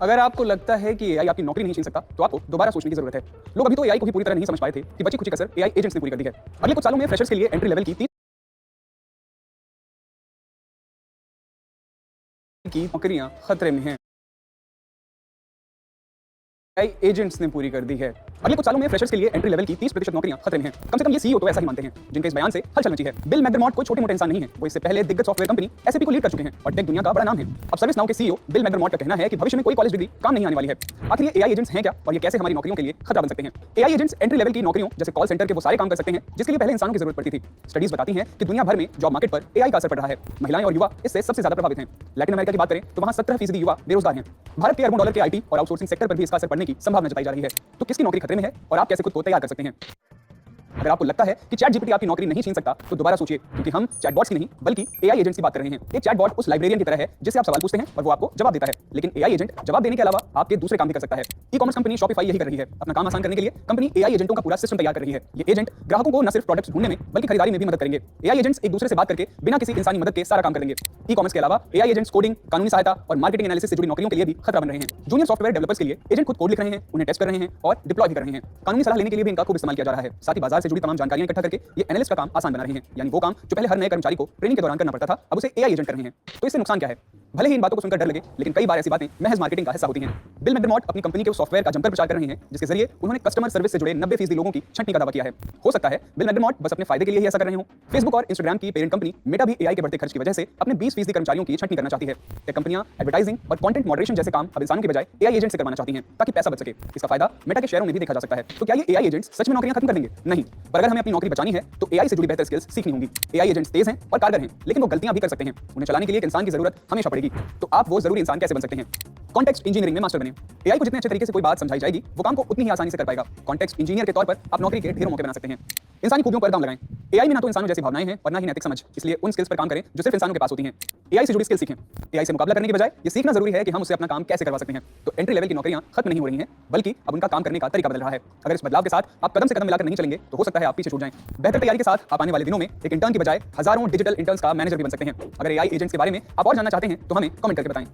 अगर आपको लगता है कि एआई आपकी नौकरी नहीं छीन सकता, तो आपको दोबारा सोचने की जरूरत है। लोग अभी तो एआई को भी पूरी तरह नहीं समझ पाए थे कि बची कुछ कसर एआई एजेंट्स ने पूरी कर दी है। अगले कुछ सालों में फ्रेशर्स के लिए एंट्री लेवल की 30 की नौकरियां खतरे में हैं। एआई एजेंट्स ने पूरी कर दी है। अगले कुछ सालों में फ्रेशर्स के लिए एंट्री लेवल की 30% नौकरियां खतरे में हैं। कम से कम ये सीईओ तो ऐसा ही मानते हैं, जिनके इस बयान से हलचल मची है। बिल मैकडरमॉट कोई छोटे मोटे इंसान नहीं है, वो इससे पहले दिग्गज सॉफ्टवेयर कंपनी एसएपी को लीड कर चुके हैं और टेक दुनिया का बड़ा नाम है। अब सर्विस नाउ के सीईओ बिल मैकडरमॉट का कहना है कि भविष्य में कोई कॉलेज डिग्री काम नहीं आने वाली है। आखिर ये एआई एजेंट्स हैं क्या और ये कैसे हमारी नौकरियों के लिए खतरा बन सकते हैं? एआई एजेंट्स एंट्री लेवल की नौकरियों जैसे कॉल सेंटर के वो सारे काम कर सकते हैं जिसके लिए पहले इंसानों की जरूरत पड़ती थी। स्टडीज बताती हैं कि दुनिया भर में जॉब मार्केट पर एआई का असर पड़ रहा है। महिलाएं और युवा इससे सबसे ज्यादा प्रभावित हैं। लैटिन अमेरिका की बात करें तो वहां 17% युवा बेरोजगार हैं। भारत के अरबों डॉलर के आईटी और आउटसोर्सिंग सेक्टर पर भी इसका असर पड़ने की संभावना जताई जा रही है। तो किसकी नौकरी खतरे में है और आप कैसे खुद को तैयार कर सकते हैं? अगर आपको लगता है कि चैट जीपीटी आपकी नौकरी नहीं छीन सकता, तो दोबारा सोचिए, क्योंकि हम चैटबॉट्स की नहीं बल्कि एआई एजेंट्स की बात कर रहे हैं। एक चैटबॉट उस लाइब्रेरियन की तरह है जिससे आप सवाल पूछते हैं और वो आपको जवाब देता है, लेकिन एआई एजेंट जवाब देने के अलावा आपके दूसरे काम भी कर सकता है। ई-कॉमर्स कंपनी शॉपिफाई यही कर रही है। अपना काम आसान करने के लिए कंपनी एआई एजेंटों का पूरा सिस्टम तैयार कर रही है। ये एजेंट ग्राहकों को न सिर्फ प्रोडक्ट्स ढूंढने में बल्कि खरीदारी में भी मदद करेंगे। एआई एजेंट्स एक दूसरे से बात करके बिना किसी इंसानी मदद के सारा काम करेंगे। ई-कॉमर्स के अलावा एआई एजेंट्स कोडिंग, कानूनी सहायता और मार्केटिंग एनालिसिस से जुड़ी नौकरियों के लिए भी खतरा बन रहे हैं। जूनियर सॉफ्टवेयर डेवलपर्स के लिए एजेंट खुद कोड लिख रहे हैं, उन्हें टेस्ट कर रहे हैं और डिप्लॉय भी कर रहे हैं। कानूनी सलाह लेने के लिए भी इनका खूब इस्तेमाल किया जा रहा है। साथ ही बाजार से जुड़ी तमाम जानकारियां इकट्ठा करके ये एनालिस्ट का काम आसान बना रही हैं। यानी वो काम जो पहले हर नए कर्मचारी को ट्रेनिंग के दौरान करना पड़ता था, अब उसे एआई एजेंट कर रहे हैं। तो इससे नुकसान क्या है? भले ही इन बातों को सुनकर डर लगे, लेकिन कई बार ऐसी बातें महज मार्केटिंग का हिस्सा होती हैं। बिल मैकडरमॉट अपनी कंपनी के सॉफ्टवेयर का जमकर प्रचार कर रहे हैं, जिसके जरिए उन्होंने कस्टमर सर्विस से जुड़े 90% लोगों की छंटनी का दावा किया है। हो सकता है बिल मैकडरमॉट बस अपने फायदे के लिए ही ऐसा कर रहे हो। फेसबुक और इंस्टाग्राम की पेरेंट कंपनी मेटा भी एआई के बढ़ते खर्च की वजह से अपने 20% कर्मचारियों की छंटनी करना चाहती है। टेक कंपनियां एडवर्टाइजिंग और कंटेंट मॉडरेशन जैसे काम अब इंसानों के बजाय एआई एजेंट से करवाना चाहती हैं, ताकि पैसा बच सके। इसका फायदा मेटा के शेयरों में भी देखा जा सकता है। तो क्या ये एआई एजेंट्स सच में नौकरियां खत्म कर देंगे? नहीं, पर अगर हमें अपनी नौकरी बचानी है तो एआई से जुड़ी बेहतर स्किल्स सीखनी होंगी। एआई एजेंट्स तेज हैं और कारगर हैं, लेकिन वो गलतियां भी कर सकते हैं। उन्हें चलाने के लिए एक इंसान की जरूरत हमेशा पड़ेगी। तो आप वो जरूरी इंसान कैसे बन सकते हैं? कॉन्टेक्स्ट इंजीनियरिंग में मास्टर बने। एआई को जितने अच्छे तरीके से कोई बात समझाई जाएगी, वो काम को उतनी ही आसानी से कर पाएगा। कॉन्टेक्स्ट इंजीनियर के तौर पर आप नौकरी के ढेरों मौके बना सकते हैं। इंसानी खूबियों पर दांव लगाएं। एआई में ना तो इंसानों जैसी भावनाएं हैं और ना ही नैतिक समझ, इसलिए उन स्किल्स पर काम करें जो सिर्फ इंसानों के पास होती हैं। एआई से जुड़ी स्किल सीखें। एआई से मुकाबला करने के बजाय ये सीखना जरूरी है कि हम उससे अपना काम कैसे करवा सकते हैं। तो एंट्री लेवल की नौकरियां खत्म नहीं हो रही हैं, बल्कि अब उनका काम करने का तरीका बदल रहा है। अगर इस बदलाव के साथ आप कदम से कदम मिलाकर नहीं चलेंगे, तो हो सकता है आप पीछे छूट जाएं। बेहतर तैयारी के साथ आप आने वाले दिनों में एक इंटर्न की बजाय हजारों डिजिटल इंटर्न्स का मैनेजर भी बन सकते हैं। अगर एआई एजेंट्स के बारे में आप और जानना चाहते हैं तो हमें कमेंट करके बताएं।